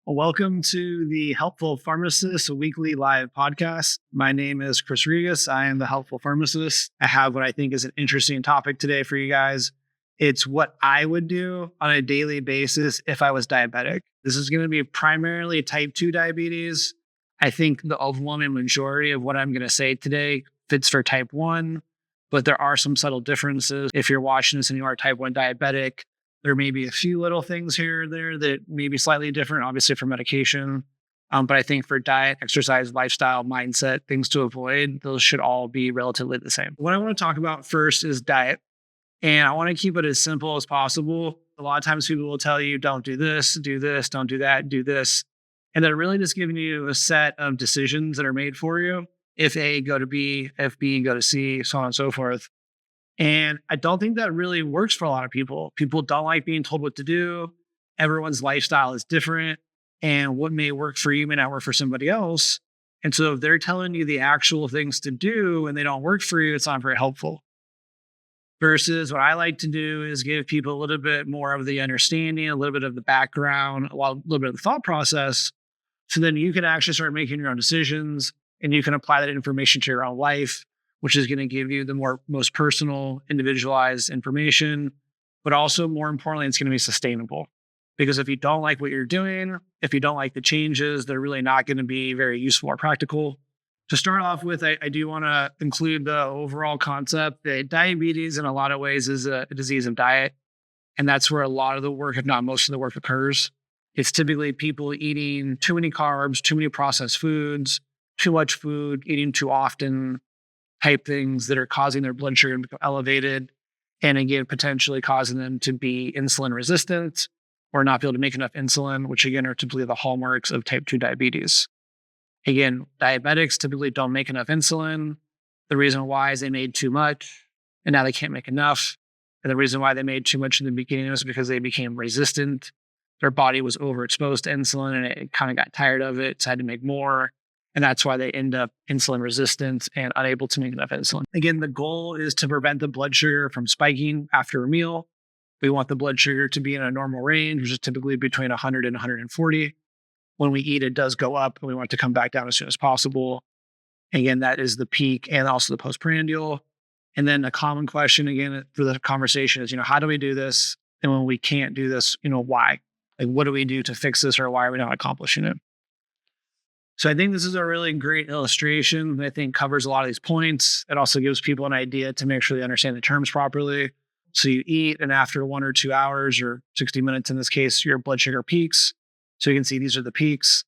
Welcome to the Helpful Pharmacist weekly live podcast. My name is Kris Rigas. I am the Helpful Pharmacist. I have what I think is an interesting topic today for you guys. It's what I would do on a daily basis if I was diabetic. This is going to be primarily type 2 diabetes. I think the overwhelming majority of what I'm going to say today fits for type 1, but there are some subtle differences. If you're watching this and you are type 1 diabetic, there may be a few little things here or there that may be slightly different, obviously for medication. But I think for diet, exercise, lifestyle, mindset, things to avoid, those should all be relatively the same. What I want to talk about first is diet. And I want to keep it as simple as possible. A lot of times people will tell you, don't do this, don't do that, do this. And they're really just giving you a set of decisions that are made for you. If A, go to B, if B, go to C, so on and so forth. And I don't think that really works for a lot of people. People don't like being told what to do. Everyone's lifestyle is different. And what may work for you may not work for somebody else. And so if they're telling you the actual things to do and they don't work for you, it's not very helpful. Versus what I like to do is give people a little bit more of the understanding, a little bit of the background, a little bit of the thought process. So then you can actually start making your own decisions and you can apply that information to your own life, which is going to give you the most personal, individualized information, but also more importantly, it's going to be sustainable. Because if you don't like what you're doing, if you don't like the changes, they're really not going to be very useful or practical. To start off with, I do want to include the overall concept that diabetes in a lot of ways is a disease of diet. And that's where a lot of the work, if not most of the work, occurs. It's typically people eating too many carbs, too many processed foods, too much food, eating too often, type things that are causing their blood sugar to become elevated, and again, potentially causing them to be insulin resistant or not be able to make enough insulin, which again are typically the hallmarks of type 2 diabetes. Again, diabetics typically don't make enough insulin. The reason why is they made too much, and now they can't make enough. And the reason why they made too much in the beginning was because they became resistant. Their body was overexposed to insulin, and it kind of got tired of it, so had to make more. And that's why they end up insulin resistant and unable to make enough insulin. Again, the goal is to prevent the blood sugar from spiking after a meal. We want the blood sugar to be in a normal range, which is typically between 100 and 140. When we eat, it does go up, and we want it to come back down as soon as possible. Again, that is the peak and also the postprandial. And then a common question, again, for the conversation is, how do we do this? And when we can't do this, why? Like, what do we do to fix this, or why are we not accomplishing it? So I think this is a really great illustration that I think covers a lot of these points. It also gives people an idea to make sure they understand the terms properly. So you eat, and after 1 or 2 hours or 60 minutes in this case, your blood sugar peaks. So you can see these are the peaks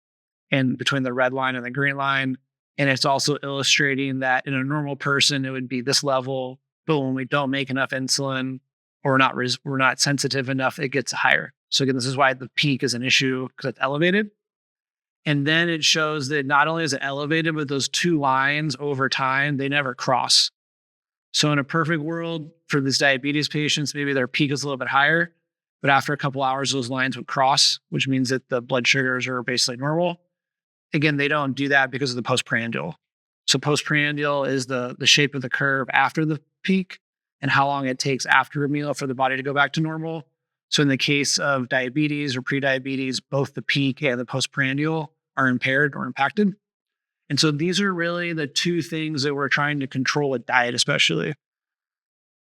and between the red line and the green line. And it's also illustrating that in a normal person, it would be this level. But when we don't make enough insulin or we're not sensitive enough, it gets higher. So again, this is why the peak is an issue, because it's elevated. And then it shows that not only is it elevated, but those two lines over time, they never cross. So in a perfect world for these diabetes patients, maybe their peak is a little bit higher, but after a couple hours, those lines would cross, which means that the blood sugars are basically normal. Again, they don't do that because of the postprandial. So postprandial is the shape of the curve after the peak and how long it takes after a meal for the body to go back to normal. So in the case of diabetes or prediabetes, both the peak and the postprandial are impaired or impacted. And so these are really the two things that we're trying to control with diet, especially.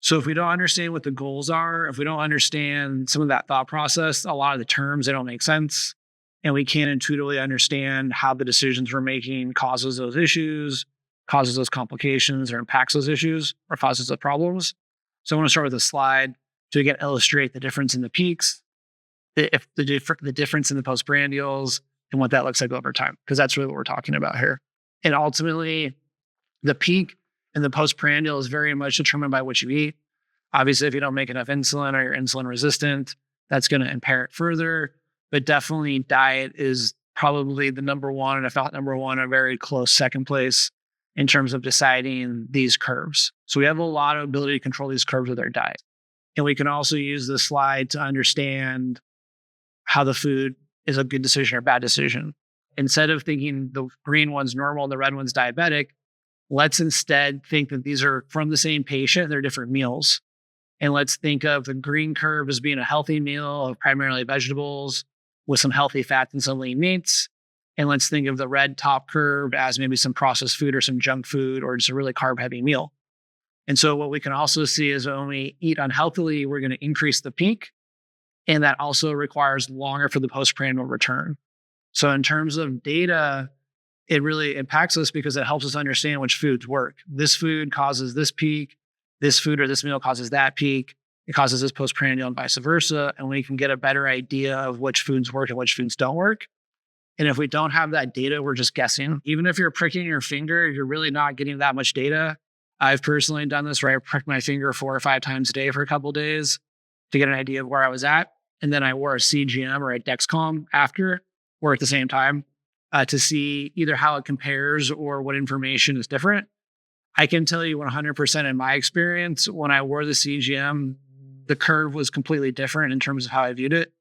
So if we don't understand what the goals are, if we don't understand some of that thought process, a lot of the terms, they don't make sense. And we can't intuitively understand how the decisions we're making causes those issues, causes those complications, or impacts those issues, or causes the problems. So I want to start with a slide to again illustrate the difference in the peaks, the difference in the postprandials, and what that looks like over time, because that's really what we're talking about here. And ultimately, the peak and the postprandial is very much determined by what you eat. Obviously, if you don't make enough insulin or you're insulin resistant, that's going to impair it further. But definitely diet is probably the number one, and if not number one, a very close second place in terms of deciding these curves. So we have a lot of ability to control these curves with our diet. And we can also use this slide to understand how the food is a good decision or bad decision. Instead of thinking the green one's normal and the red one's diabetic, let's instead think that these are from the same patient, they're different meals. And let's think of the green curve as being a healthy meal of primarily vegetables, with some healthy fats and some lean meats. And let's think of the red top curve as maybe some processed food or some junk food or just a really carb heavy meal. And so what we can also see is when we eat unhealthily, we're going to increase the peak. And that also requires longer for the postprandial return. So in terms of data, it really impacts us because it helps us understand which foods work. This food causes this peak. This food or this meal causes that peak. It causes this postprandial and vice versa. And we can get a better idea of which foods work and which foods don't work. And if we don't have that data, we're just guessing. Even if you're pricking your finger, you're really not getting that much data. I've personally done this where I pricked my finger 4 or 5 times a day for a couple of days to get an idea of where I was at. And then I wore a CGM or a Dexcom after or at the same time to see either how it compares or what information is different. I can tell you 100% in my experience, when I wore the CGM, the curve was completely different in terms of how I viewed it.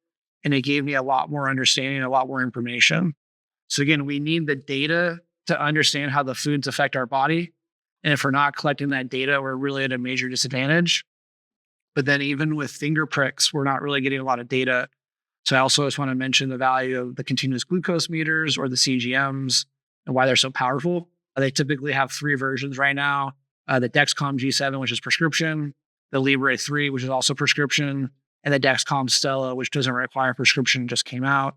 And it gave me a lot more understanding, a lot more information. So again, we need the data to understand how the foods affect our body. And if we're not collecting that data, we're really at a major disadvantage. But then even with finger pricks, we're not really getting a lot of data. So I also just want to mention the value of the continuous glucose meters or the CGMs and why they're so powerful. They typically have 3 versions right now. The Dexcom G7, which is prescription, the Libre 3, which is also prescription, and the Dexcom Stella, which doesn't require prescription, just came out.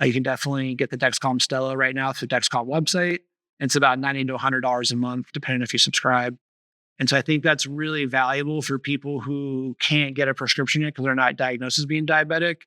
You can definitely get the Dexcom Stella right now through the Dexcom website. It's about $90 to $100 a month, depending if you subscribe. And so I think that's really valuable for people who can't get a prescription yet because they're not diagnosed as being diabetic,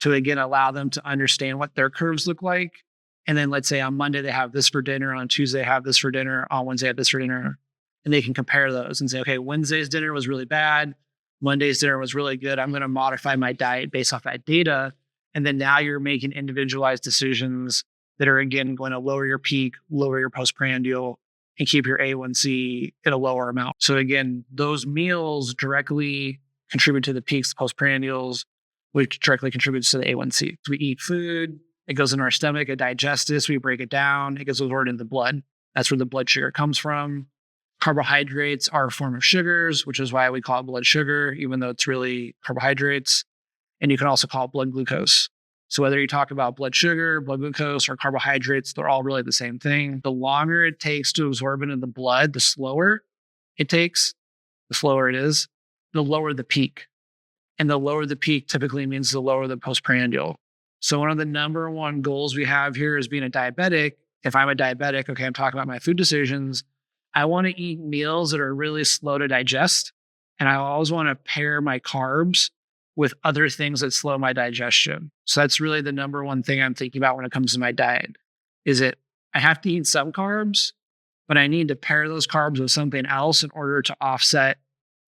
to again allow them to understand what their curves look like. And then let's say on Monday they have this for dinner, on Tuesday they have this for dinner, on Wednesday they have this for dinner. And they can compare those and say, okay, Wednesday's dinner was really bad. Monday's dinner was really good. I'm going to modify my diet based off that data. And then now you're making individualized decisions that are, again, going to lower your peak, lower your postprandial, and keep your A1C at a lower amount. So again, those meals directly contribute to the peaks, the postprandials, which directly contributes to the A1C. So we eat food, it goes in our stomach, it digests this, we break it down, it gets absorbed into the blood. That's where the blood sugar comes from. Carbohydrates are a form of sugars, which is why we call it blood sugar, even though it's really carbohydrates. And you can also call it blood glucose. So whether you talk about blood sugar, blood glucose, or carbohydrates, they're all really the same thing. The longer it takes to absorb into the blood, the slower it takes, the slower it is, the lower the peak. And the lower the peak typically means the lower the postprandial. So one of the number one goals we have here is being a diabetic. If I'm a diabetic, okay, I'm talking about my food decisions. I want to eat meals that are really slow to digest. And I always want to pair my carbs with other things that slow my digestion. So that's really the number one thing I'm thinking about when it comes to my diet. Is it, I have to eat some carbs, but I need to pair those carbs with something else in order to offset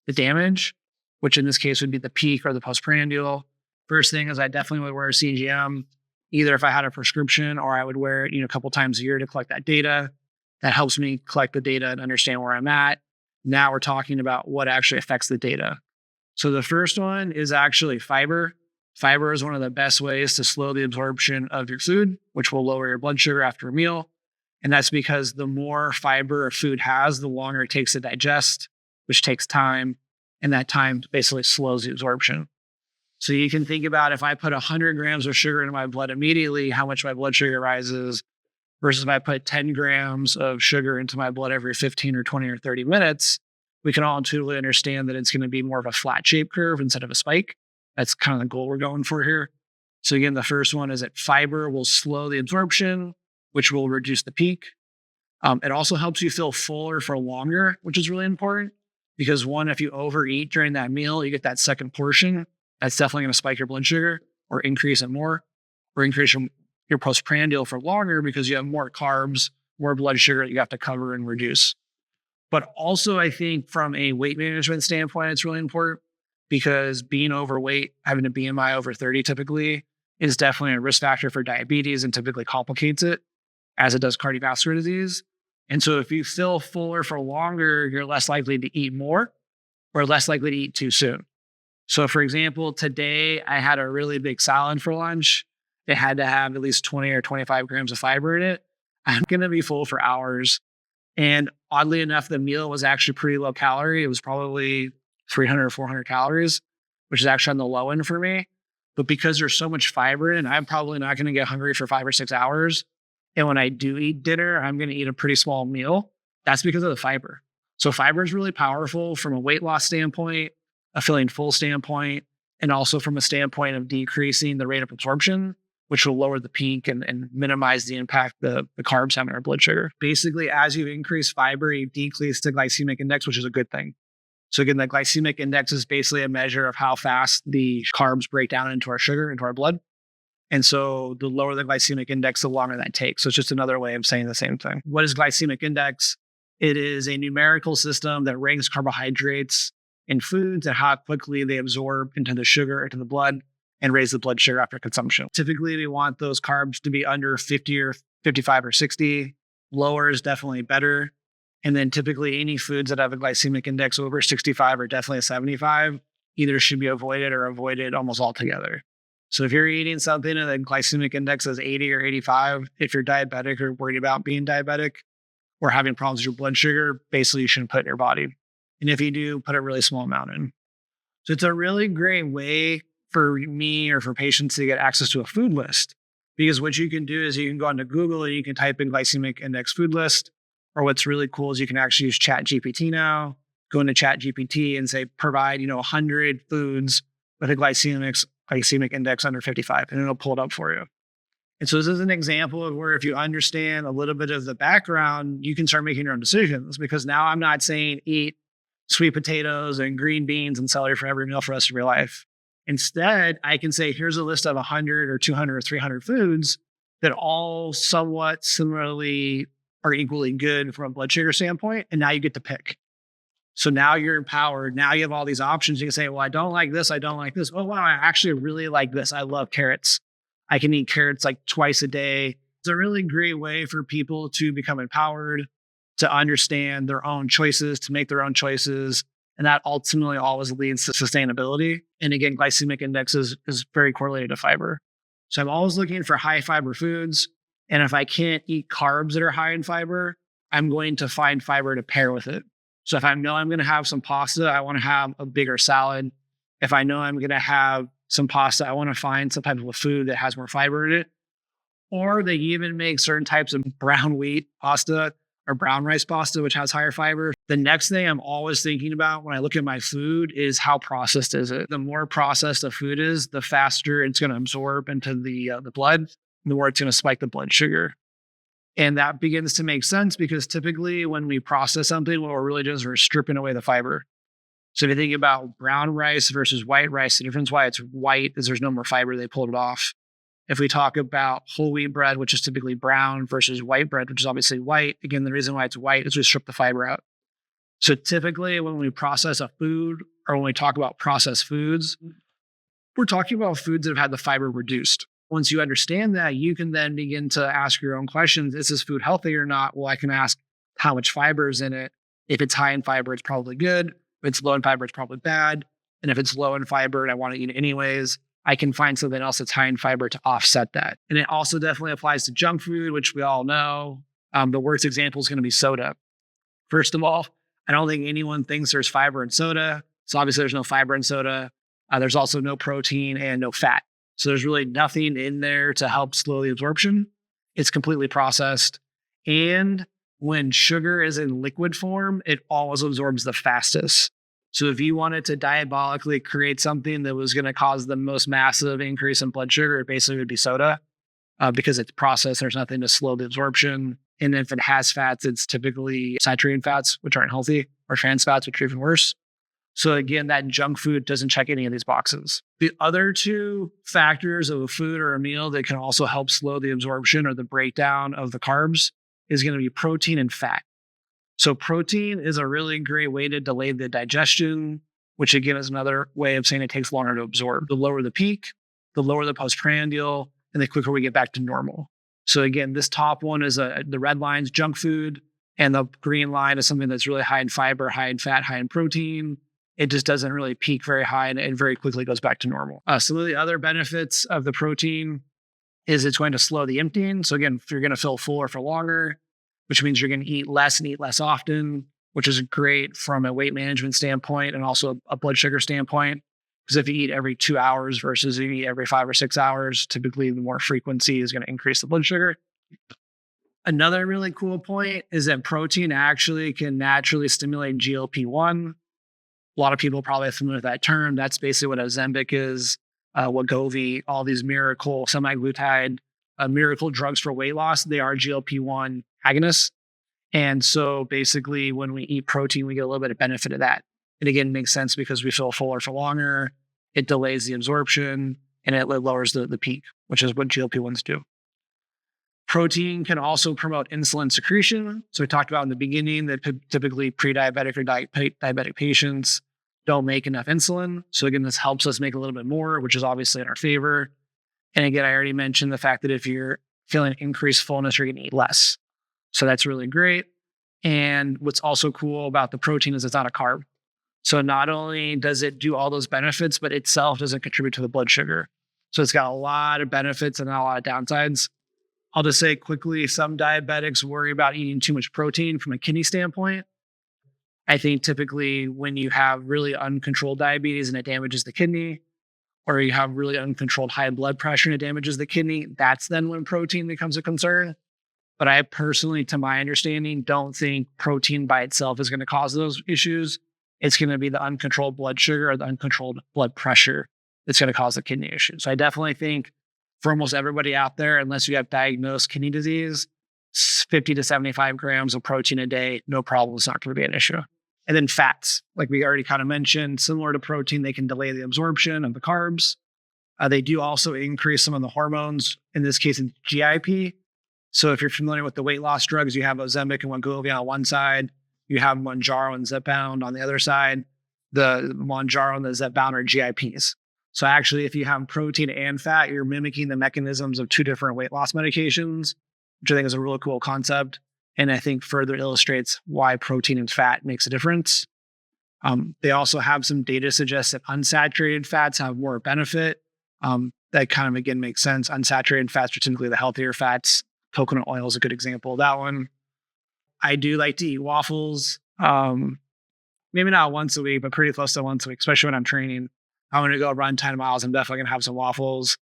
the damage, which in this case would be the peak or the postprandial. First thing is I definitely would wear a CGM, either if I had a prescription or I would wear it, a couple times a year to collect that data. That helps me collect the data and understand where I'm at. Now we're talking about what actually affects the data. So the first one is actually fiber. Fiber is one of the best ways to slow the absorption of your food, which will lower your blood sugar after a meal. And that's because the more fiber a food has, the longer it takes to digest, which takes time. And that time basically slows the absorption. So you can think about if I put 100 grams of sugar into my blood immediately, how much my blood sugar rises, versus if I put 10 grams of sugar into my blood every 15 or 20 or 30 minutes, we can all intuitively understand that it's going to be more of a flat shape curve instead of a spike. That's kind of the goal we're going for here. So again, the first one is that fiber will slow the absorption, which will reduce the peak. It also helps you feel fuller for longer, which is really important because one, if you overeat during that meal, you get that second portion. That's definitely going to spike your blood sugar or increase it more, or increase your postprandial for longer because you have more carbs, more blood sugar that you have to cover and reduce. But also, I think from a weight management standpoint, it's really important because being overweight, having a BMI over 30 typically is definitely a risk factor for diabetes and typically complicates it as it does cardiovascular disease. And so if you feel fuller for longer, you're less likely to eat more or less likely to eat too soon. So for example, today I had a really big salad for lunch. It had to have at least 20 or 25 grams of fiber in it. I'm going to be full for hours. And oddly enough, the meal was actually pretty low calorie. It was probably 300 or 400 calories, which is actually on the low end for me. But because there's so much fiber in it, I'm probably not going to get hungry for 5 or 6 hours. And when I do eat dinner, I'm going to eat a pretty small meal. That's because of the fiber. So fiber is really powerful from a weight loss standpoint, a feeling full standpoint, and also from a standpoint of decreasing the rate of absorption, which will lower the peak and minimize the impact the carbs have on our blood sugar. Basically, as you increase fiber, you decrease the glycemic index, which is a good thing. So again, the glycemic index is basically a measure of how fast the carbs break down into our sugar, into our blood. And so the lower the glycemic index, the longer that takes. So it's just another way of saying the same thing. What is glycemic index? It is a numerical system that ranks carbohydrates in foods and how quickly they absorb into the sugar, into the blood, and raise the blood sugar after consumption. Typically, we want those carbs to be under 50 or 55 or 60. Lower is definitely better. And then typically any foods that have a glycemic index over 65 or definitely a 75 either should be avoided or avoided almost altogether. So if you're eating something and the glycemic index is 80 or 85, if you're diabetic or worried about being diabetic or having problems with your blood sugar, basically you shouldn't put it in your body. And if you do, put a really small amount in. So it's a really great way for me or for patients to get access to a food list. Because what you can do is you can go onto Google and you can type in glycemic index food list. Or what's really cool is you can actually use ChatGPT now. Go into ChatGPT and say, provide 100 foods with a glycemic index under 55, and it'll pull it up for you. And so this is an example of where if you understand a little bit of the background, you can start making your own decisions. Because now I'm not saying eat sweet potatoes and green beans and celery for every meal for the rest of your life. Instead, I can say, here's a list of 100 or 200 or 300 foods that all somewhat similarly are equally good from a blood sugar standpoint. And now you get to pick. So now you're empowered. Now you have all these options. You can say, well, I don't like this. I don't like this. Oh, wow, I actually really like this. I love carrots. I can eat carrots like twice a day. It's a really great way for people to become empowered, to understand their own choices, to make their own choices. And that ultimately always leads to sustainability. And again, glycemic index is very correlated to fiber. So I'm always looking for high fiber foods. And if I can't eat carbs that are high in fiber, I'm going to find fiber to pair with it. So if I know I'm going to have some pasta, I want to have a bigger salad. If I know I'm going to have some pasta, I want to find some type of a food that has more fiber in it. Or they even make certain types of brown wheat pasta or brown rice pasta, which has higher fiber. The next thing I'm always thinking about when I look at my food is how processed is it? The more processed the food is, the faster it's going to absorb into the blood, the more it's going to spike the blood sugar. And that begins to make sense because typically when we process something, what we're really doing is we're stripping away the fiber. So if you think about brown rice versus white rice, the difference why it's white is there's no more fiber, they pulled it off. If we talk about whole wheat bread, which is typically brown versus white bread, which is obviously white, again, the reason why it's white is we strip the fiber out. So typically when we process a food or when we talk about processed foods, we're talking about foods that have had the fiber reduced. Once you understand that, you can then begin to ask your own questions. Is this food healthy or not? Well, I can ask how much fiber is in it. If it's high in fiber, it's probably good. If it's low in fiber, it's probably bad. And if it's low in fiber and I want to eat it anyways, I can find something else that's high in fiber to offset that. And it also definitely applies to junk food, which we all know. The worst example is going to be soda. First of all, I don't think anyone thinks there's fiber in soda. So obviously there's no fiber in soda. There's also no protein and no fat. So there's really nothing in there to help slow the absorption. It's completely processed. And when sugar is in liquid form, it always absorbs the fastest. So if you wanted to diabolically create something that was going to cause the most massive increase in blood sugar, it basically would be soda because it's processed. There's nothing to slow the absorption. And if it has fats, it's typically saturated fats, which aren't healthy, or trans fats, which are even worse. So again, that junk food doesn't check any of these boxes. The other two factors of a food or a meal that can also help slow the absorption or the breakdown of the carbs is going to be protein and fat. So protein is a really great way to delay the digestion, which again is another way of saying it takes longer to absorb. The lower the peak, the lower the postprandial, and the quicker we get back to normal. So again, this top one is the red line's junk food, and the green line is something that's really high in fiber, high in fat, high in protein. It just doesn't really peak very high and very quickly goes back to normal. Some of the other benefits of the protein is it's going to slow the emptying. So again, if you're going to feel fuller for longer, which means you're going to eat less and eat less often, which is great from a weight management standpoint and also a blood sugar standpoint. Because if you eat every 2 hours versus if you eat every 5 or 6 hours, typically the more frequency is going to increase the blood sugar. Another really cool point is that protein actually can naturally stimulate GLP-1. A lot of people probably are familiar with that term. That's basically what Ozempic is, Wegovy, all these miracle semaglutide, miracle drugs for weight loss. They are GLP-1 agonists. And so basically when we eat protein, we get a little bit of benefit of that. And again, it makes sense because we feel fuller for longer. It delays the absorption and it lowers the peak, which is what GLP-1s do. Protein can also promote insulin secretion. So we talked about in the beginning that typically pre-diabetic or diabetic patients don't make enough insulin. So again, this helps us make a little bit more, which is obviously in our favor. And again, I already mentioned the fact that if you're feeling increased fullness, you're going to eat less. So that's really great. And what's also cool about the protein is it's not a carb. So not only does it do all those benefits, but itself doesn't contribute to the blood sugar. So it's got a lot of benefits and not a lot of downsides. I'll just say quickly, some diabetics worry about eating too much protein from a kidney standpoint. I think typically when you have really uncontrolled diabetes and it damages the kidney, or you have really uncontrolled high blood pressure and it damages the kidney, that's then when protein becomes a concern. But I personally, to my understanding, don't think protein by itself is going to cause those issues. It's going to be the uncontrolled blood sugar or the uncontrolled blood pressure that's going to cause the kidney issue. So I definitely think for almost everybody out there, unless you have diagnosed kidney disease, 50 to 75 grams of protein a day, no problem. It's not going to be an issue. And then fats, like we already kind of mentioned, similar to protein, they can delay the absorption of the carbs. They do also increase some of the hormones, in this case, in GIP. So if you're familiar with the weight loss drugs, you have Ozempic and Wegovy on one side, you have Mounjaro and Zepbound on the other side. The Mounjaro and the Zepbound are GIPs. So actually, if you have protein and fat, you're mimicking the mechanisms of two different weight loss medications, which I think is a really cool concept. And I think further illustrates why protein and fat makes a difference. They also have some data to suggest that unsaturated fats have more benefit. That kind of, again, makes sense. Unsaturated fats are typically the healthier fats. Coconut oil is a good example of that one. I do like to eat waffles. Maybe not once a week, but pretty close to once a week, especially when I'm training. I'm going to go run 10 miles. I'm definitely going to have some waffles.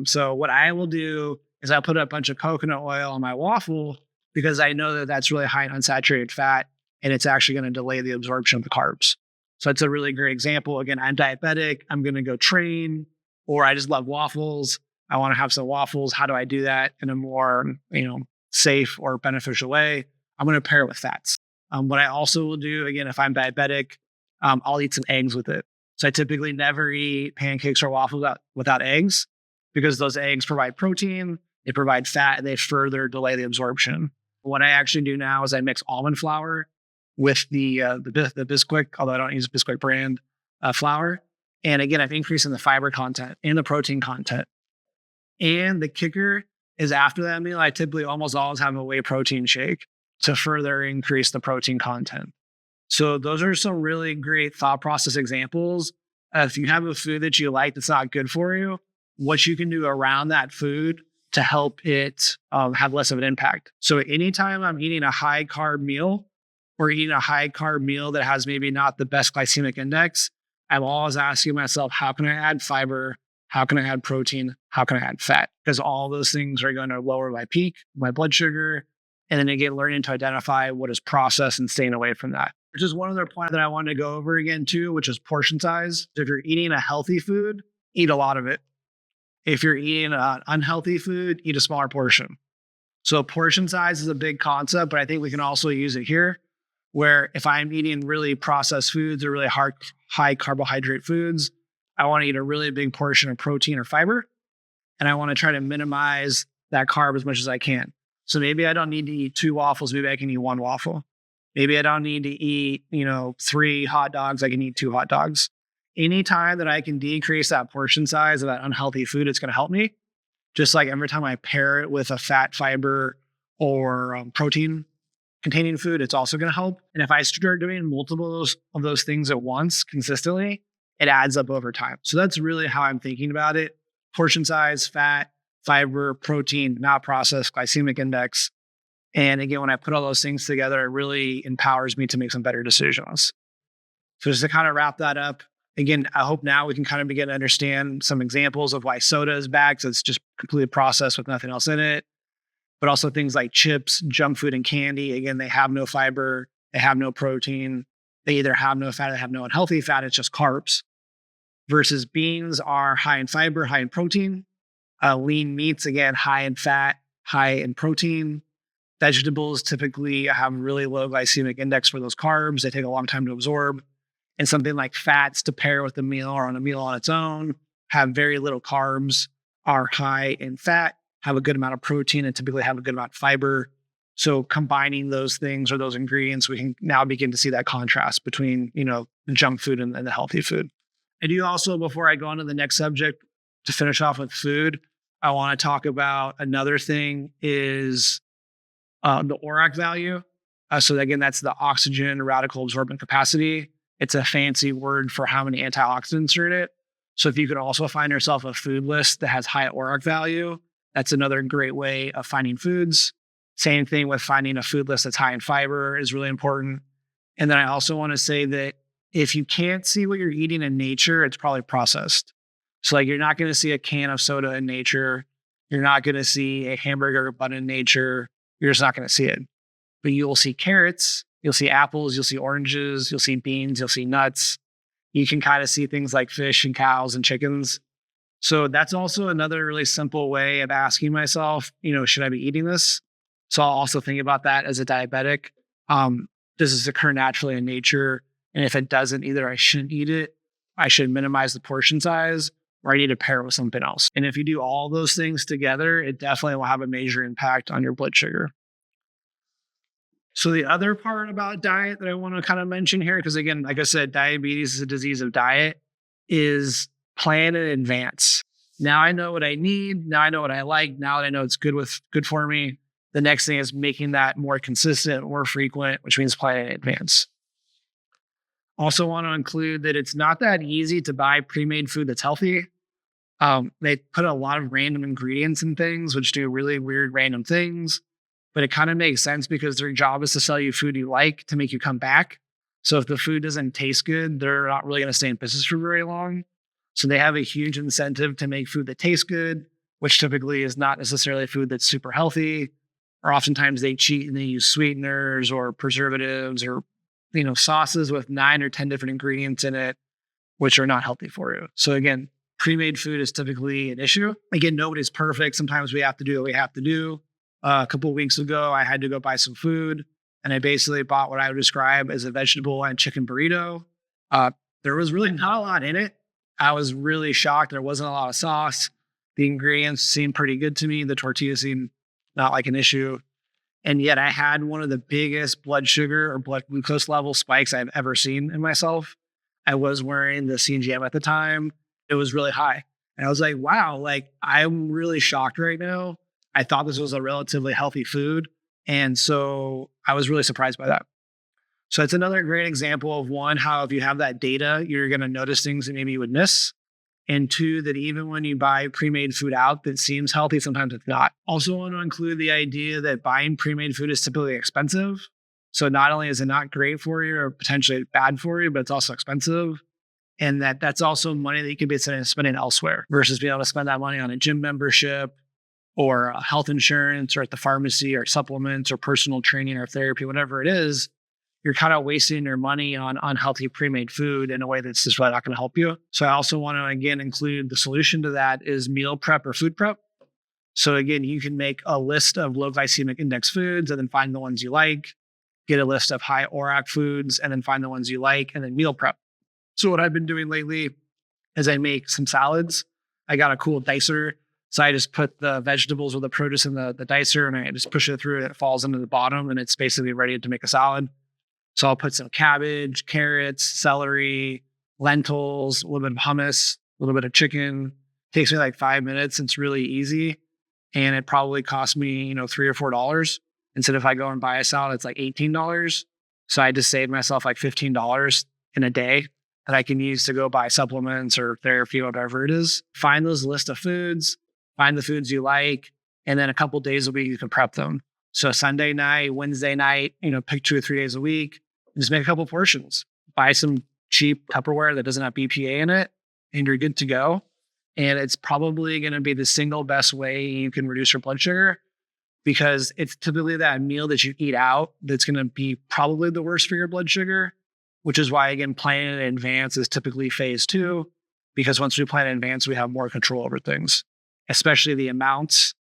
So what I will do is I'll put a bunch of coconut oil on my waffle because I know that that's really high in unsaturated fat and it's actually going to delay the absorption of the carbs. So it's a really great example. Again, I'm diabetic. I'm going to go train, or I just love waffles. I want to have some waffles. How do I do that in a more, safe or beneficial way? I'm going to pair it with fats. What I also will do, again, if I'm diabetic, I'll eat some eggs with it. So I typically never eat pancakes or waffles without eggs because those eggs provide protein, they provide fat, and they further delay the absorption. What I actually do now is I mix almond flour with the Bisquick, although I don't use Bisquick brand flour. And again, I've increased in the fiber content and the protein content. And the kicker is after that meal, I typically almost always have a whey protein shake to further increase the protein content. So those are some really great thought process examples. If you have a food that you like that's not good for you, what you can do around that food to help it have less of an impact. So anytime I'm eating a high carb meal or eating a high carb meal that has maybe not the best glycemic index, I'm always asking myself, how can I add fiber? How can I add protein? How can I add fat? Because all those things are going to lower my peak, my blood sugar, and then again, learning to identify what is processed and staying away from that. Which is one other point that I wanted to go over again too, which is portion size. If you're eating a healthy food, eat a lot of it. If you're eating an unhealthy food, eat a smaller portion. So portion size is a big concept, but I think we can also use it here, where if I'm eating really processed foods or really high carbohydrate foods, I want to eat a really big portion of protein or fiber, and I want to try to minimize that carb as much as I can. So maybe I don't need to eat 2 waffles. Maybe I can eat 1 waffle. Maybe I don't need to eat, 3 hot dogs. I can eat 2 hot dogs. Anytime that I can decrease that portion size of that unhealthy food, it's going to help me. Just like every time I pair it with a fat, fiber, or protein containing food, it's also going to help. And if I start doing multiple of those things at once consistently, it adds up over time. So that's really how I'm thinking about it. Portion size, fat, fiber, protein, not processed, glycemic index. And again, when I put all those things together, it really empowers me to make some better decisions. So just to kind of wrap that up, Again, I hope now we can kind of begin to understand some examples of why soda is bad, because it's just completely processed with nothing else in it. But also things like chips, junk food, and candy. Again, they have no fiber, they have no protein. They either have no fat or they have no unhealthy fat. It's just carbs. Versus beans are high in fiber, high in protein. Lean meats, again, high in fat, high in protein. Vegetables typically have really low glycemic index for those carbs. They take a long time to absorb. And something like fats to pair with a meal or on a meal on its own have very little carbs, are high in fat, have a good amount of protein, and typically have a good amount of fiber. So combining those things or those ingredients, we can now begin to see that contrast between, the junk food and the healthy food. I do also, before I go on to the next subject, to finish off with food, I want to talk about another thing is the ORAC value. So again, that's the oxygen radical absorbent capacity. It's a fancy word for how many antioxidants are in it. So if you could also find yourself a food list that has high ORAC value, that's another great way of finding foods. Same thing with finding a food list that's high in fiber is really important. And then I also want to say that if you can't see what you're eating in nature, it's probably processed. So like you're not going to see a can of soda in nature. You're not going to see a hamburger bun in nature. You're just not going to see it. But you'll see carrots, you'll see apples, you'll see oranges, you'll see beans, you'll see nuts. You can kind of see things like fish and cows and chickens. So that's also another really simple way of asking myself, should I be eating this? So I'll also think about that as a diabetic. Does this occur naturally in nature? And if it doesn't, either I shouldn't eat it, I should minimize the portion size, or I need to pair it with something else. And if you do all those things together, it definitely will have a major impact on your blood sugar. So the other part about diet that I want to kind of mention here, because again, like I said, diabetes is a disease of diet, is plan in advance. Now I know what I need. Now I know what I like. Now that I know it's good for me. The next thing is making that more consistent, more frequent, which means planning in advance. Also want to include that it's not that easy to buy pre-made food that's healthy. They put a lot of random ingredients in things, which do really weird random things. But it kind of makes sense because their job is to sell you food you like to make you come back. So if the food doesn't taste good, they're not really going to stay in business for very long. So they have a huge incentive to make food that tastes good, which typically is not necessarily food that's super healthy. Or oftentimes they cheat and they use sweeteners or preservatives or, sauces with 9 or 10 different ingredients in it, which are not healthy for you. So again, pre-made food is typically an issue. Again, nobody's perfect. Sometimes we have to do what we have to do. A couple of weeks ago, I had to go buy some food, and I basically bought what I would describe as a vegetable and chicken burrito. There was really not a lot in it. I was really shocked. There wasn't a lot of sauce. The ingredients seemed pretty good to me. The tortilla seemed not like an issue. And yet I had one of the biggest blood sugar or blood glucose level spikes I've ever seen in myself. I was wearing the CGM at the time. It was really high. And I was like, wow, I'm really shocked right now. I thought this was a relatively healthy food. And so I was really surprised by that. So it's another great example of one, how if you have that data, you're going to notice things that maybe you would miss. And two, that even when you buy pre-made food out that seems healthy, sometimes it's not. Also want to include the idea that buying pre-made food is typically expensive. So not only is it not great for you or potentially bad for you, but it's also expensive. And that's also money that you could be spending elsewhere versus being able to spend that money on a gym membership or health insurance or at the pharmacy or supplements or personal training or therapy, whatever it is. You're kind of wasting your money on unhealthy pre-made food in a way that's just really not going to help you. So I also want to, again, include the solution to that is meal prep or food prep. So again, you can make a list of low glycemic index foods and then find the ones you like, get a list of high ORAC foods and then find the ones you like, and then meal prep. So what I've been doing lately is I make some salads. I got a cool dicer. So I just put the vegetables or the produce in the dicer and I just push it through and it falls into the bottom and it's basically ready to make a salad. So I'll put some cabbage, carrots, celery, lentils, a little bit of hummus, a little bit of chicken. Takes me like 5 minutes. It's really easy. And it probably cost me, $3 or $4. Instead, if I go and buy a salad, it's like $18. So I just saved myself like $15 in a day that I can use to go buy supplements or therapy, whatever it is. Find those list of foods, find the foods you like, and then a couple days a week, you can prep them. So Sunday night, Wednesday night, pick 2 or 3 days a week. Just make a couple portions. Buy some cheap Tupperware that doesn't have BPA in it, and you're good to go. And it's probably going to be the single best way you can reduce your blood sugar, because it's typically that meal that you eat out that's going to be probably the worst for your blood sugar, which is why, again, planning in advance is typically phase 2, because once we plan in advance, we have more control over things, especially the amounts,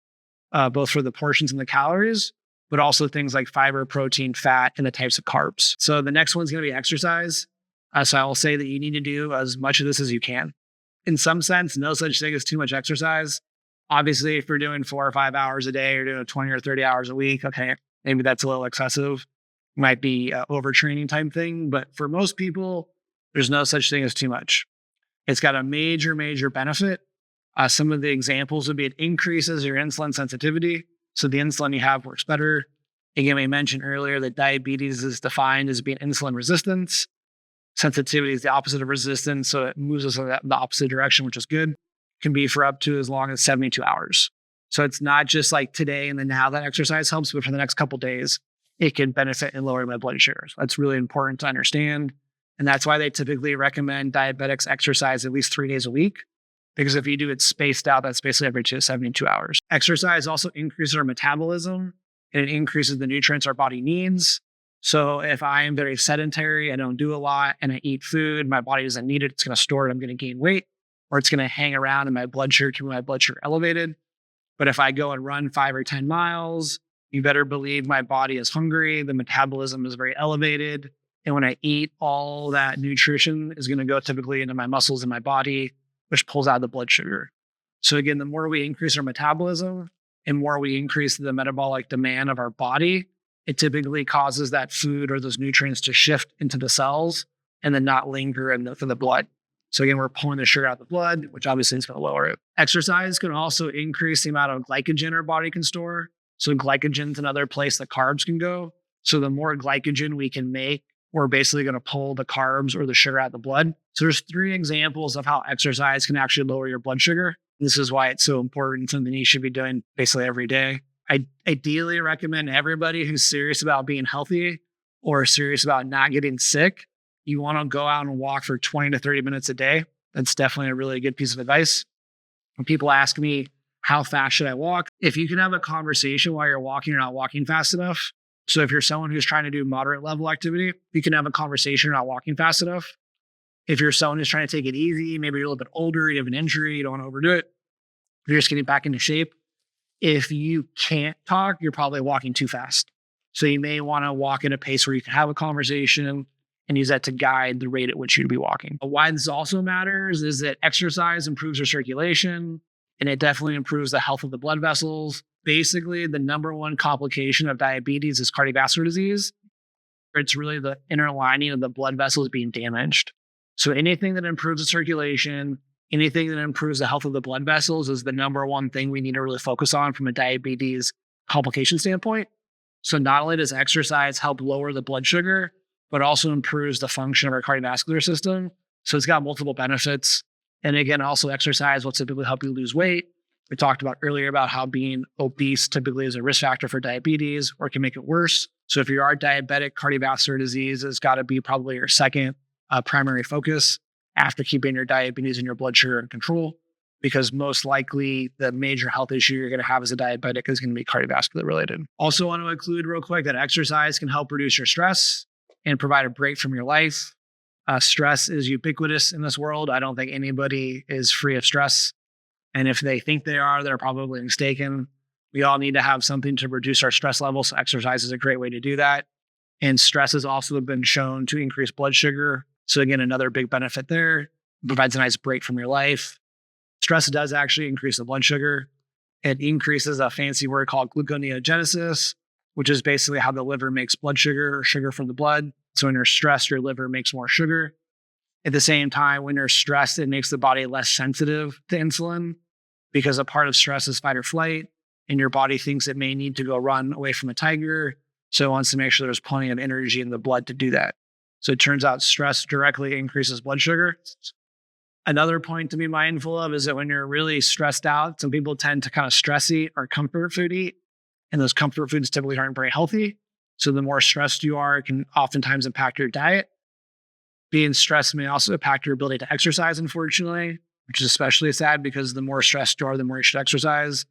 both for the portions and the calories, but also things like fiber, protein, fat, and the types of carbs. So the next one's going to be exercise. So I will say that you need to do as much of this as you can. In some sense, no such thing as too much exercise. Obviously, if you're doing 4 or 5 hours a day, you're doing 20 or 30 hours a week, okay, maybe that's a little excessive. Might be an overtraining type thing. But for most people, there's no such thing as too much. It's got a major, major benefit. Some of the examples would be it increases your insulin sensitivity. So the insulin you have works better. Again, we mentioned earlier that diabetes is defined as being insulin resistance. Sensitivity is the opposite of resistance, so it moves us in the opposite direction, which is good. Can be for up to as long as 72 hours. So it's not just like today and then now that exercise helps, but for the next couple of days, it can benefit in lowering my blood sugar. So that's really important to understand. And that's why they typically recommend diabetics exercise at least 3 days a week. Because if you do it spaced out, that's basically every 72 hours. Exercise also increases our metabolism, and it increases the nutrients our body needs. So if I am very sedentary, I don't do a lot, and I eat food, my body doesn't need it, it's going to store it, I'm going to gain weight, or it's going to hang around in my blood sugar, keep my blood sugar elevated. But if I go and run 5 or 10 miles, you better believe my body is hungry, the metabolism is very elevated. And when I eat, all that nutrition is going to go typically into my muscles and my body, which pulls out the blood sugar. So again, the more we increase our metabolism and more we increase the metabolic demand of our body, it typically causes that food or those nutrients to shift into the cells and then not linger in the blood. So again, we're pulling the sugar out of the blood, which obviously is going to lower it. Exercise can also increase the amount of glycogen our body can store. So glycogen is another place that carbs can go. So the more glycogen we can make, we're basically going to pull the carbs or the sugar out of the blood. So there's 3 examples of how exercise can actually lower your blood sugar. This is why it's so important, something you should be doing basically every day. I ideally recommend everybody who's serious about being healthy or serious about not getting sick, you want to go out and walk for 20 to 30 minutes a day. That's definitely a really good piece of advice. When people ask me, how fast should I walk? If you can have a conversation while you're walking, you're not walking fast enough. So if you're someone who's trying to do moderate level activity, you can have a conversation, you're not walking fast enough. If you're someone who's trying to take it easy, maybe you're a little bit older, you have an injury, you don't want to overdo it, you're just getting back into shape. If you can't talk, you're probably walking too fast. So you may want to walk at a pace where you can have a conversation and use that to guide the rate at which you'd be walking. But why this also matters is that exercise improves your circulation, and it definitely improves the health of the blood vessels. Basically, the number one complication of diabetes is cardiovascular disease. It's really the inner lining of the blood vessels being damaged. So anything that improves the circulation, anything that improves the health of the blood vessels is the number one thing we need to really focus on from a diabetes complication standpoint. So not only does exercise help lower the blood sugar, but also improves the function of our cardiovascular system. So it's got multiple benefits. And again, also exercise will typically help you lose weight. We talked about earlier about how being obese typically is a risk factor for diabetes or can make it worse. So if you are diabetic, cardiovascular disease has got to be probably your second primary focus after keeping your diabetes and your blood sugar in control, because most likely the major health issue you're going to have as a diabetic is going to be cardiovascular related. Also want to include real quick that exercise can help reduce your stress and provide a break from your life. Stress is ubiquitous in this world. I don't think anybody is free of stress. And if they think they are, they're probably mistaken. We all need to have something to reduce our stress levels. So exercise is a great way to do that. And stress has also been shown to increase blood sugar. So again, another big benefit there. It provides a nice break from your life. Stress does actually increase the blood sugar. It increases a fancy word called gluconeogenesis, which is basically how the liver makes blood sugar or sugar from the blood. So when you're stressed, your liver makes more sugar. At the same time, when you're stressed, it makes the body less sensitive to insulin because a part of stress is fight or flight, and your body thinks it may need to go run away from a tiger. So it wants to make sure there's plenty of energy in the blood to do that. So it turns out stress directly increases blood sugar. Another point to be mindful of is that when you're really stressed out, some people tend to kind of stress eat or comfort food eat. And those comfort foods typically aren't very healthy. So the more stressed you are, it can oftentimes impact your diet. Being stressed may also impact your ability to exercise, unfortunately, which is especially sad because the more stressed you are, the more you should exercise.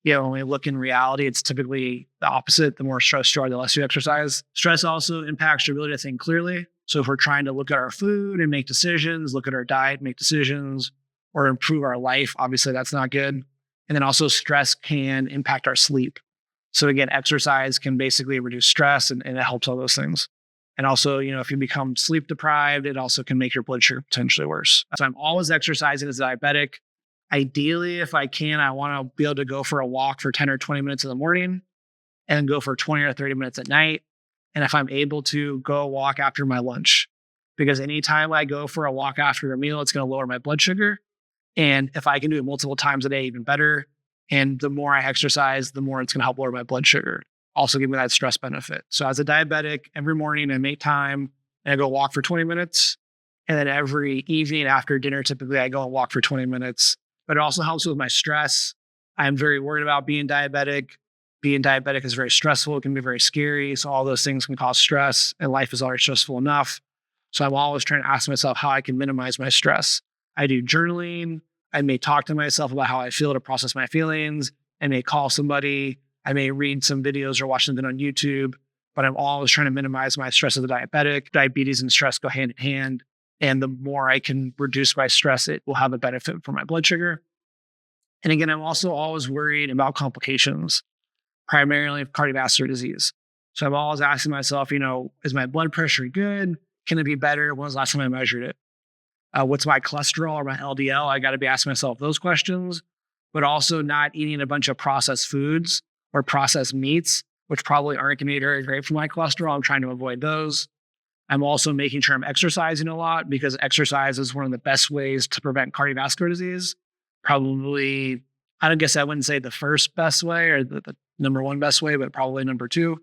When we look in reality, it's typically the opposite. The more stressed you are, the less you exercise. Stress also impacts your ability to think clearly. So if we're trying to look at our food and make decisions, look at our diet, make decisions, or improve our life, obviously that's not good. And then also stress can impact our sleep. So again, exercise can basically reduce stress and it helps all those things. And also, if you become sleep deprived, it also can make your blood sugar potentially worse. So I'm always exercising as a diabetic. Ideally, if I can, I want to be able to go for a walk for 10 or 20 minutes in the morning and go for 20 or 30 minutes at night. And if I'm able to go walk after my lunch, because anytime I go for a walk after a meal, it's going to lower my blood sugar. And if I can do it multiple times a day, even better. And the more I exercise, the more it's going to help lower my blood sugar. Also give me that stress benefit. So as a diabetic, every morning I make time and I go walk for 20 minutes. And then every evening after dinner, typically I go and walk for 20 minutes. But it also helps with my stress. I'm very worried about being diabetic. Being diabetic is very stressful. It can be very scary. So all those things can cause stress, and life is already stressful enough. So I'm always trying to ask myself how I can minimize my stress. I do journaling. I may talk to myself about how I feel to process my feelings. I may call somebody. I may read some videos or watch something on YouTube. But I'm always trying to minimize my stress as a diabetic. Diabetes and stress go hand in hand. And the more I can reduce my stress, it will have a benefit for my blood sugar. And again, I'm also always worried about complications, primarily of cardiovascular disease. So I'm always asking myself, is my blood pressure good? Can it be better? When was the last time I measured it? What's my cholesterol or my LDL? I got to be asking myself those questions, but also not eating a bunch of processed foods or processed meats, which probably aren't going to be very great for my cholesterol. I'm trying to avoid those. I'm also making sure I'm exercising a lot because exercise is one of the best ways to prevent cardiovascular disease. Probably, I guess I wouldn't say the first best way or the number one best way, but probably number two.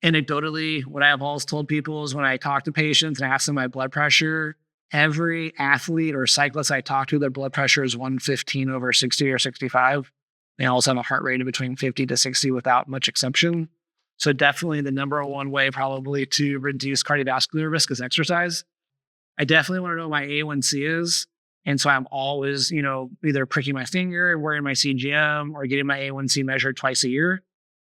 Anecdotally, what I have always told people is when I talk to patients and ask them my blood pressure, every athlete or cyclist I talk to, their blood pressure is 115 over 60 or 65. They also have a heart rate of between 50 to 60 without much exception. So definitely the number one way probably to reduce cardiovascular risk is exercise. I definitely want to know what my A1C is. And so I'm always, either pricking my finger, wearing my CGM, or getting my A1C measured twice a year.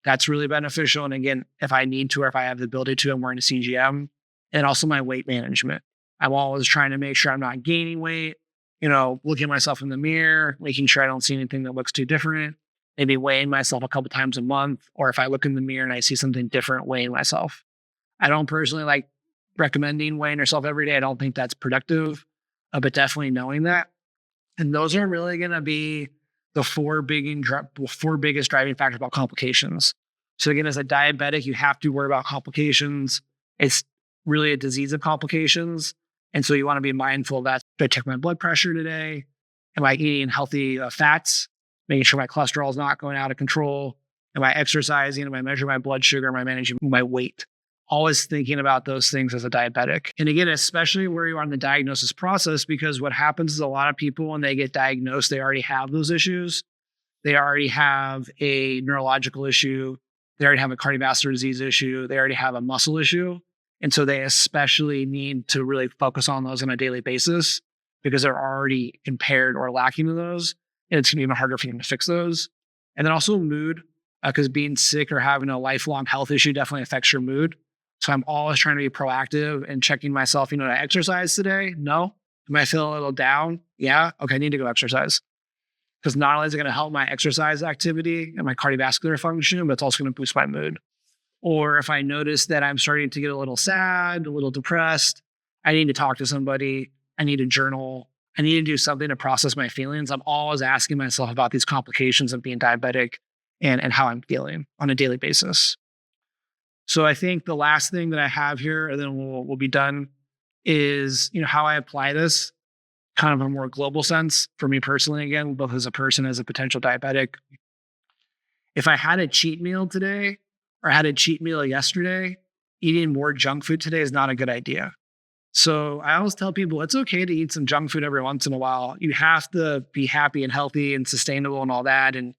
That's really beneficial. And again, if I need to, or if I have the ability to, I'm wearing a CGM. And also my weight management. I'm always trying to make sure I'm not gaining weight, looking at myself in the mirror, making sure I don't see anything that looks too different. Maybe weighing myself a couple times a month, or if I look in the mirror and I see something different, weighing myself. I don't personally like recommending weighing yourself every day. I don't think that's productive, but definitely knowing that. And those are really going to be the four biggest driving factors about complications. So again, as a diabetic, you have to worry about complications. It's really a disease of complications. And so you want to be mindful of that. Did I check my blood pressure today? Am I eating healthy fats? Making sure my cholesterol is not going out of control. Am I exercising? Am I measuring my blood sugar? Am I managing my weight? Always thinking about those things as a diabetic. And again, especially where you are in the diagnosis process, because what happens is a lot of people, when they get diagnosed, they already have those issues. They already have a neurological issue. They already have a cardiovascular disease issue. They already have a muscle issue. And so they especially need to really focus on those on a daily basis because they're already impaired or lacking in those. And it's going to be even harder for them to fix those. And then also mood, because being sick or having a lifelong health issue definitely affects your mood. So I'm always trying to be proactive and checking myself, did I exercise today? No. Am I feeling a little down? Yeah. Okay, I need to go exercise. Because not only is it going to help my exercise activity and my cardiovascular function, but it's also going to boost my mood. Or if I notice that I'm starting to get a little sad, a little depressed, I need to talk to somebody. I need to journal. I need to do something to process my feelings. I'm always asking myself about these complications of being diabetic and how I'm feeling on a daily basis. So I think the last thing that I have here, and then we'll be done, is how I apply this kind of in a more global sense for me personally, again, both as a person, as a potential diabetic. If I had a cheat meal today or had a cheat meal yesterday, eating more junk food today is not a good idea. So I always tell people it's okay to eat some junk food every once in a while. You have to be happy and healthy and sustainable and all that. And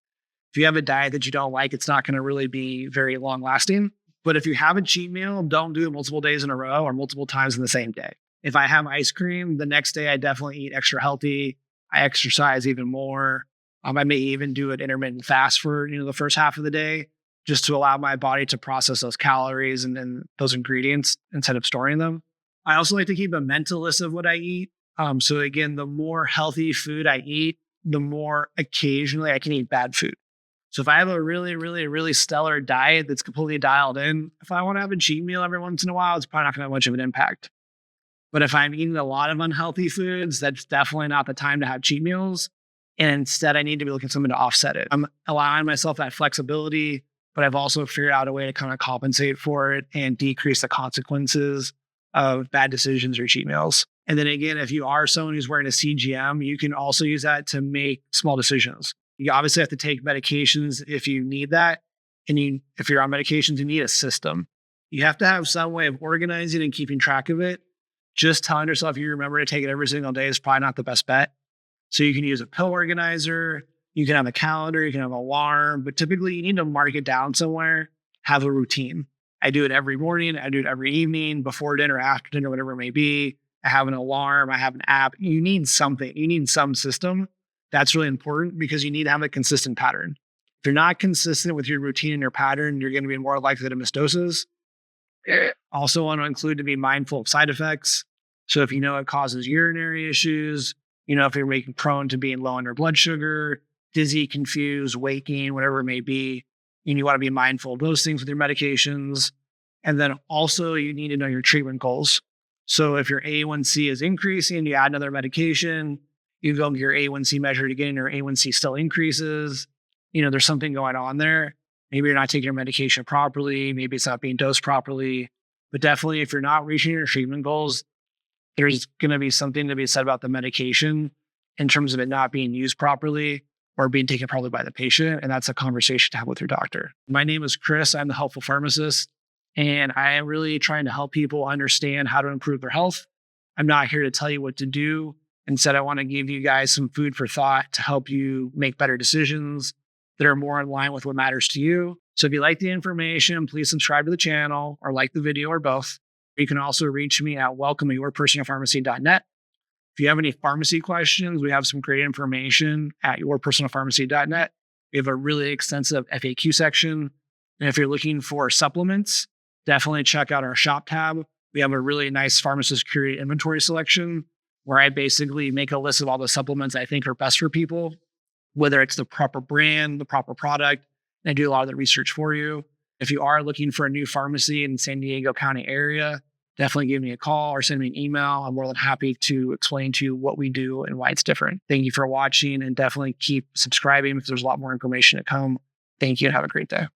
if you have a diet that you don't like, it's not going to really be very long lasting. But if you have a cheat meal, don't do it multiple days in a row or multiple times in the same day. If I have ice cream, the next day I definitely eat extra healthy. I exercise even more. I may even do an intermittent fast for the first half of the day, just to allow my body to process those calories and then those ingredients instead of storing them. I also like to keep a mental list of what I eat. So again, the more healthy food I eat, the more occasionally I can eat bad food. So if I have a really, really, really stellar diet that's completely dialed in, if I want to have a cheat meal every once in a while, it's probably not going to have much of an impact. But if I'm eating a lot of unhealthy foods, that's definitely not the time to have cheat meals. And instead, I need to be looking for something to offset it. I'm allowing myself that flexibility, but I've also figured out a way to kind of compensate for it and decrease the consequences of bad decisions or cheat meals. And then again, if you are someone who's wearing a CGM, you can also use that to make small decisions. You obviously have to take medications if you need that. And if you're on medications, you need a system. You have to have some way of organizing and keeping track of it. Just telling yourself you remember to take it every single day is probably not the best bet. So you can use a pill organizer, you can have a calendar, you can have an alarm, but typically you need to mark it down somewhere, have a routine. I do it every morning, I do it every evening, before dinner, after dinner, whatever it may be. I have an alarm, I have an app. You need something, you need some system. That's really important because you need to have a consistent pattern. If you're not consistent with your routine and your pattern, you're going to be more likely to miss doses. Also want to include to be mindful of side effects. So if you know it causes urinary issues, if you're making prone to being low on your blood sugar, dizzy, confused, waking, whatever it may be, and you want to be mindful of those things with your medications. And then also you need to know your treatment goals. So if your A1C is increasing, you add another medication, you go get your A1C measured again, your A1C still increases, there's something going on there. Maybe you're not taking your medication properly. Maybe it's not being dosed properly. But definitely if you're not reaching your treatment goals, there's going to be something to be said about the medication in terms of it not being used properly or being taken properly by the patient. And that's a conversation to have with your doctor. My name is Kris. I'm the Helpful Pharmacist. And I am really trying to help people understand how to improve their health. I'm not here to tell you what to do. Instead, I want to give you guys some food for thought to help you make better decisions that are more in line with what matters to you. So if you like the information, please subscribe to the channel or like the video or both. You can also reach me at welcome@yourpersonalpharmacy.net. If you have any pharmacy questions, we have some great information at yourpersonalpharmacy.net. We have a really extensive FAQ section. And if you're looking for supplements, definitely check out our shop tab. We have a really nice pharmacist curated inventory selection where I basically make a list of all the supplements I think are best for people, whether it's the proper brand, the proper product. And I do a lot of the research for you. If you are looking for a new pharmacy in the San Diego County area, definitely give me a call or send me an email. I'm more than happy to explain to you what we do and why it's different. Thank you for watching, and definitely keep subscribing because there's a lot more information to come. Thank you and have a great day.